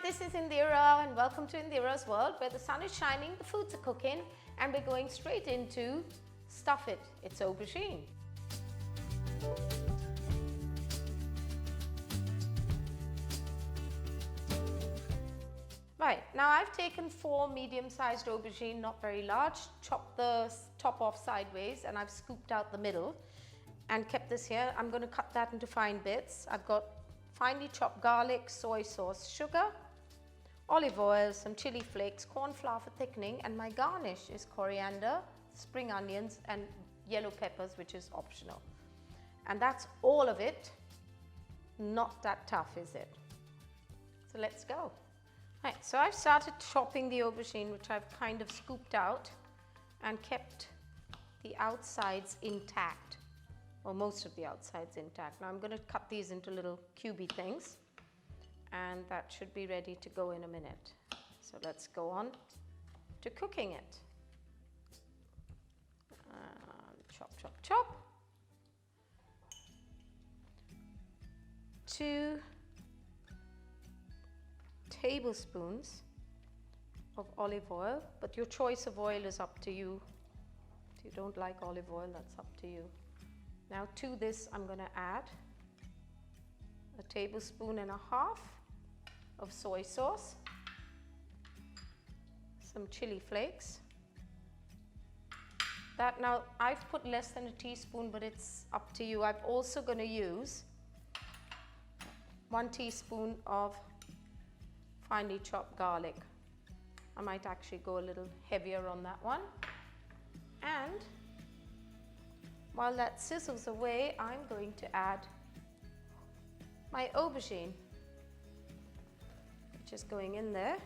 this is Indiraa and welcome to Indira's World, where the sun is shining, the foods are cooking, and we're going straight into stuff it. It's aubergine. Right, now I've taken 4 medium-sized aubergine, not very large, chopped the top off sideways, and I've scooped out the middle and kept this here. I'm going to cut that into fine bits. I've got finely chopped garlic, soy sauce, sugar, olive oil, some chili flakes, corn flour for thickening, and my garnish is coriander, spring onions, and yellow peppers, which is optional. And that's all of it. Not that tough, is it? So let's go. Right, so I've started chopping the aubergine, which I've kind of scooped out and kept the outsides intact, or most of the outsides intact. Now I'm going to cut these into little cubey things, and that should be ready to go in a minute. So let's go on to cooking it. Chop, chop, chop. 2 tablespoons of olive oil, but your choice of oil is up to you. If you don't like olive oil, that's up to you. Now to this I'm going to add a tablespoon and a half of soy sauce, some chili flakes. That now I've put less than a teaspoon, but it's up to you. I'm also going to use 1 teaspoon of finely chopped garlic. I might actually go a little heavier on that one. And while that sizzles away, I'm going to add my aubergine, which is going in there.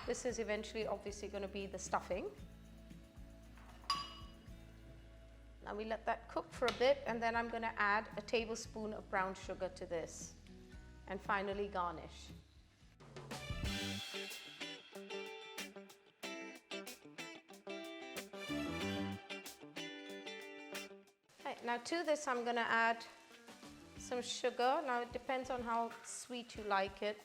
This is eventually obviously going to be the stuffing. Now we let that cook for a bit, and then I'm going to add a tablespoon of brown sugar to this, and finally garnish. Right, now to this I'm going to add some sugar. Now it depends on how sweet you like it.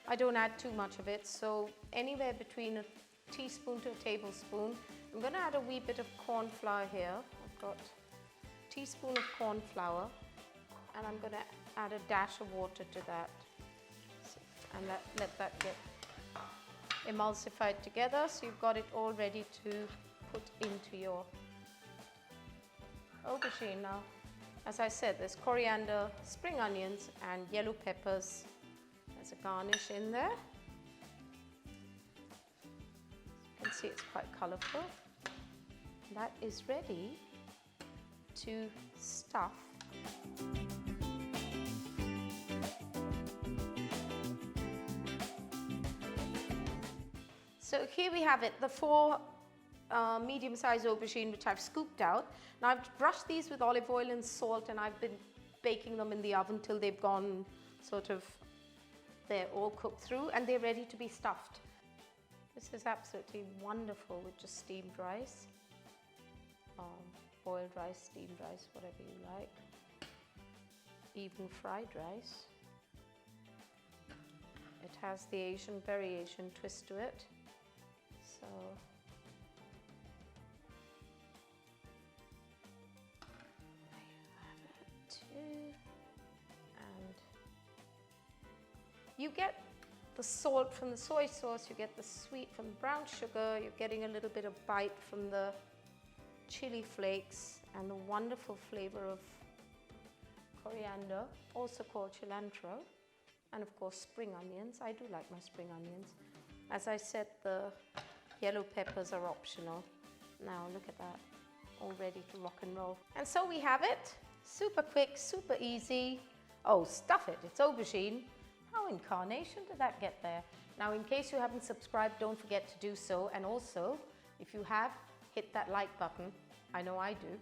I don't add too much of it, so anywhere between a teaspoon to a tablespoon. I'm going to add a wee bit of corn flour here. I've got a teaspoon of corn flour, and I'm going to add a dash of water to that, and let that get emulsified together, so you've got it all ready to put into your aubergine. Now, as I said, there's coriander, spring onions, and yellow peppers. There's a garnish in there. You can see it's quite colourful. That is ready to stuff. So here we have it, the 4 medium-sized aubergine which I've scooped out. Now I've brushed these with olive oil and salt, and I've been baking them in the oven till they've gone sort of, they're all cooked through and they're ready to be stuffed. This is absolutely wonderful with just steamed rice, boiled rice, steamed rice, whatever you like, even fried rice. It has the very Asian twist to it. So there you have it too. And you get the salt from the soy sauce, you get the sweet from the brown sugar, you're getting a little bit of bite from the chili flakes, and the wonderful flavor of coriander, also called cilantro, and of course spring onions. I do like my spring onions. As I said, the yellow peppers are optional. Now look at that, all ready to rock and roll. And so we have it, super quick, super easy. Oh, stuff it, it's aubergine. How in carnation did that get there? Now, in case you haven't subscribed, don't forget to do so. And also, if you have, hit that like button. I know I do.